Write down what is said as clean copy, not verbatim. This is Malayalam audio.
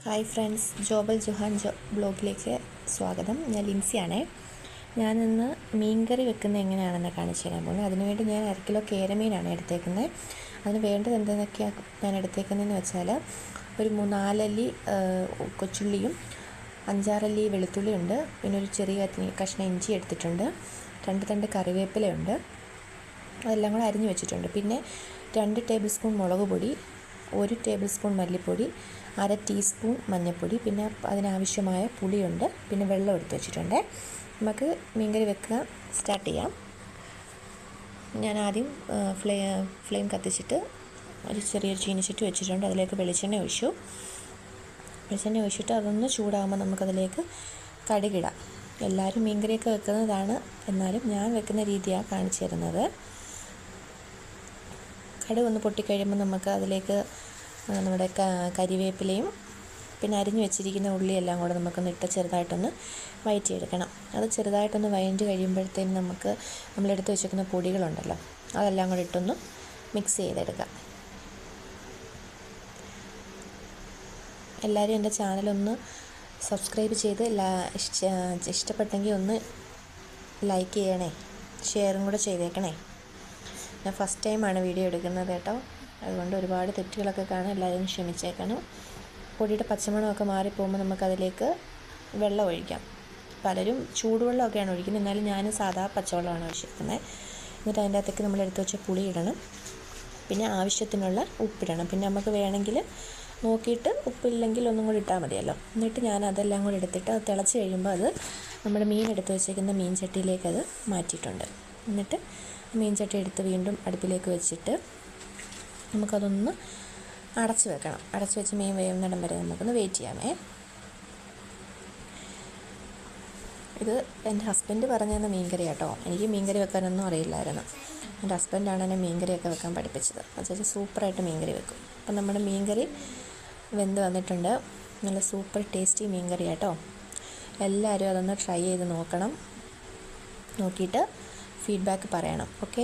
ഹായ് ഫ്രണ്ട്സ്, ജോബൽ ജുഹാൻ ബ്ലോഗിലേക്ക് സ്വാഗതം. ഞാൻ ലിൻസിയാണേ. ഞാനിന്ന് മീൻകറി വെക്കുന്നത് എങ്ങനെയാണെന്ന് കാണിച്ചു തരാൻ പോകുന്നത്. അതിനുവേണ്ടി ഞാൻ 1 കിലോ കേരമീനാണ് എടുത്തേക്കുന്നത്. അതിന് വേണ്ടത് എന്തെന്നൊക്കെയാണ് ഞാൻ എടുത്തേക്കുന്നതെന്ന് വെച്ചാൽ, ഒരു 4 അല്ലി കൊച്ചുള്ളിയും 5-6 അല്ലി വെളുത്തുള്ളിയുണ്ട്. പിന്നെ ഒരു ചെറിയ കഷ്ണം ഇഞ്ചി എടുത്തിട്ടുണ്ട്. 2 തണ്ട് കറിവേപ്പിലയുണ്ട്. അതെല്ലാം കൂടെ അരിഞ്ഞു വെച്ചിട്ടുണ്ട്. പിന്നെ 2 ടേബിൾ സ്പൂൺ മുളക് പൊടി, 1 ടേബിൾ സ്പൂൺ മല്ലിപ്പൊടി, 1/2 ടീസ്പൂൺ മഞ്ഞൾപ്പൊടി, പിന്നെ അതിനാവശ്യമായ പുളിയുണ്ട്. പിന്നെ വെള്ളം എടുത്ത് വെച്ചിട്ടുണ്ട്. നമുക്ക് മീൻകറി വെക്കുക സ്റ്റാർട്ട് ചെയ്യാം. ഞാൻ ആദ്യം ഫ്ലെയിം കത്തിച്ചിട്ട് ഒരു ചെറിയൊരു ചീനിച്ചട്ടി വെച്ചിട്ടുണ്ട്. അതിലേക്ക് വെളിച്ചെണ്ണ ഒഴിച്ചിട്ട് അതൊന്ന് ചൂടാകുമ്പോൾ നമുക്കതിലേക്ക് കടുകിടാം. എല്ലാവരും മീൻകറിയൊക്കെ വെക്കുന്നതാണ്, എന്നാലും ഞാൻ വെക്കുന്ന രീതിയാണ് കാണിച്ചു തരുന്നത്. കടുക് ഒന്ന് പൊട്ടിക്കഴിയുമ്പോൾ നമുക്ക് അതിലേക്ക് നമ്മുടെ കരിവേപ്പിലയും പിന്നെ അരിഞ്ഞു വെച്ചിരിക്കുന്ന ഉള്ളിയെല്ലാം കൂടെ നമുക്കൊന്ന് ഇട്ട് ചെറുതായിട്ടൊന്ന് വഴറ്റിയെടുക്കണം. അത് ചെറുതായിട്ടൊന്ന് വഴറ്റി കഴിയുമ്പോഴത്തേനും നമ്മളെടുത്ത് വെച്ചിരിക്കുന്ന പൊടികളുണ്ടല്ലോ, അതെല്ലാം കൂടെ ഇട്ടൊന്ന് മിക്സ് ചെയ്തെടുക്കാം. എല്ലാവരും എൻ്റെ ചാനലൊന്ന് സബ്സ്ക്രൈബ് ചെയ്ത് ഇഷ്ടപ്പെട്ടെങ്കിൽ ഒന്ന് ലൈക്ക് ചെയ്യണേ, ഷെയറും കൂടെ ചെയ്തേക്കണേ. ഞാൻ ഫസ്റ്റ് ടൈമാണ് വീഡിയോ എടുക്കുന്നത് കേട്ടോ, അതുകൊണ്ട് ഒരുപാട് തെറ്റുകളൊക്കെ കാണും. എല്ലാവരും ക്ഷമിച്ചേക്കണം. പൊടിയുടെ പച്ചമണമൊക്കെ മാറിപ്പോകുമ്പോൾ നമുക്കതിലേക്ക് വെള്ളം ഒഴിക്കാം. പലരും ചൂടുവെള്ളമൊക്കെയാണ് ഒഴിക്കുന്നത്, എന്നാലും ഞാൻ സാധാ പച്ചവെള്ളമാണ് ഒഴിച്ചിരിക്കുന്നത്. എന്നിട്ട് അതിൻ്റെ അകത്തേക്ക് നമ്മൾ എടുത്ത് വെച്ച പുളി ഇടണം. പിന്നെ ആവശ്യത്തിനുള്ള ഉപ്പിടണം. പിന്നെ നമുക്ക് വേണമെങ്കിൽ നോക്കിയിട്ട് ഉപ്പില്ലെങ്കിൽ ഒന്നും കൂടി ഇട്ടാൽ മതിയല്ലോ. എന്നിട്ട് ഞാൻ അതെല്ലാം കൂടി എടുത്തിട്ട് അത് തിളച്ച് കഴിയുമ്പോൾ അത് നമ്മുടെ മീൻ എടുത്ത് വെച്ചേക്കുന്ന മീൻ ചട്ടിയിലേക്ക് അത് മാറ്റിയിട്ടുണ്ട്. എന്നിട്ട് മീൻ ചട്ടി എടുത്ത് വീണ്ടും അടുപ്പിലേക്ക് വെച്ചിട്ട് നമുക്കതൊന്ന് അടച്ച് വെക്കണം. അടച്ച് വെച്ച് മീൻ വേവുന്നിടം വരെ നമുക്കൊന്ന് വെയിറ്റ് ചെയ്യാമേ. ഇത് എൻ്റെ ഹസ്ബൻഡ് പറഞ്ഞു തന്ന മീൻകറി കേട്ടോ. എനിക്ക് മീൻകറി വെക്കാനൊന്നും അറിയില്ലായിരുന്നു. എൻ്റെ ഹസ്ബൻഡാണ് എന്നെ മീൻകറിയൊക്കെ വെക്കാൻ പഠിപ്പിച്ചത്. അത് സൂപ്പറായിട്ട് മീൻകറി വെക്കും. അപ്പം നമ്മുടെ മീൻകറി വെന്ത് വന്നിട്ടുണ്ട്. നല്ല സൂപ്പർ ടേസ്റ്റി മീൻകറി കേട്ടോ. എല്ലാവരും അതൊന്ന് ട്രൈ ചെയ്ത് നോക്കണം. നോക്കിയിട്ട് ഫീഡ്ബാക്ക് പറയണം. ഓക്കെ.